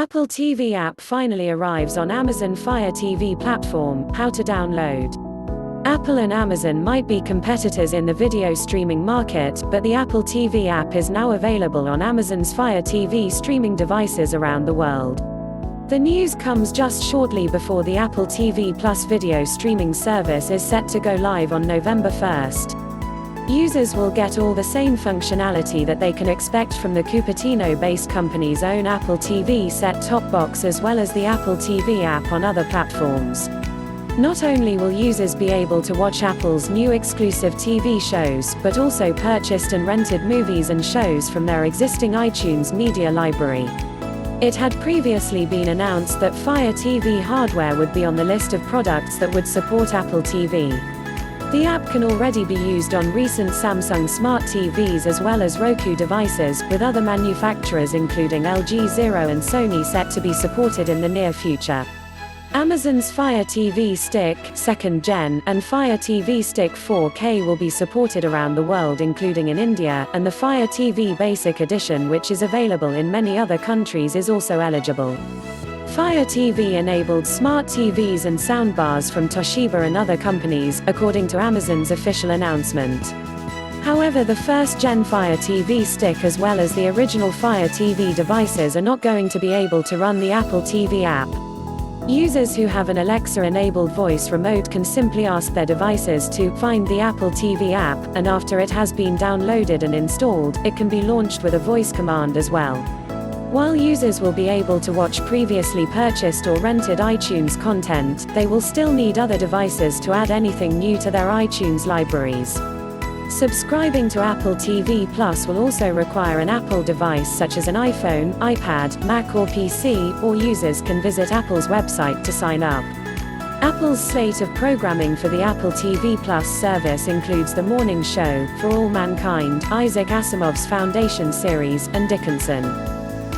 Apple TV app finally arrives on Amazon Fire TV platform. How to download. Apple and Amazon might be competitors in the video streaming market, but the Apple TV app is now available on Amazon's Fire TV streaming devices around the world. The news comes just shortly before the Apple TV Plus video streaming service is set to go live on November 1st. Users will get all the same functionality that they can expect from the Cupertino-based company's own Apple TV set-top box, as well as the Apple TV app on other platforms. Not only will users be able to watch Apple's new exclusive TV shows, but also purchased and rented movies and shows from their existing iTunes media library. It had previously been announced that Fire TV hardware would be on the list of products that would support Apple TV. The app can already be used on recent Samsung smart TVs as well as Roku devices, with other manufacturers including LG Zero and Sony set to be supported in the near future. Amazon's Fire TV Stick 2nd Gen and Fire TV Stick 4K will be supported around the world, including in India, and the Fire TV Basic Edition, which is available in many other countries, is also eligible. Fire TV enabled smart TVs and soundbars from Toshiba and other companies, according to Amazon's official announcement. However, the 1st Gen Fire TV Stick as well as the original Fire TV devices are not going to be able to run the Apple TV app. Users who have an Alexa-enabled voice remote can simply ask their devices to find the Apple TV app, and after it has been downloaded and installed, it can be launched with a voice command as well. While users will be able to watch previously purchased or rented iTunes content, they will still need other devices to add anything new to their iTunes libraries. Subscribing to Apple TV Plus will also require an Apple device such as an iPhone, iPad, Mac or PC, or users can visit Apple's website to sign up. Apple's slate of programming for the Apple TV Plus service includes The Morning Show, For All Mankind, Isaac Asimov's Foundation series, and Dickinson.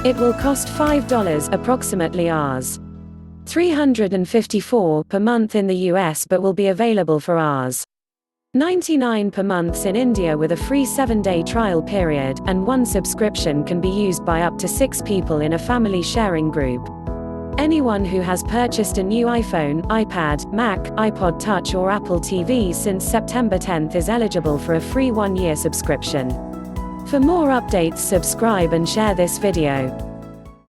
It will cost $5, approximately Rs. $354 per month in the US, but will be available for Rs. $99 per month in India with a free 7-day trial period, and one subscription can be used by up to 6 people in a family sharing group. Anyone who has purchased a new iPhone, iPad, Mac, iPod Touch or Apple TV since September 10th is eligible for a free 1-year subscription. For more updates, subscribe and share this video.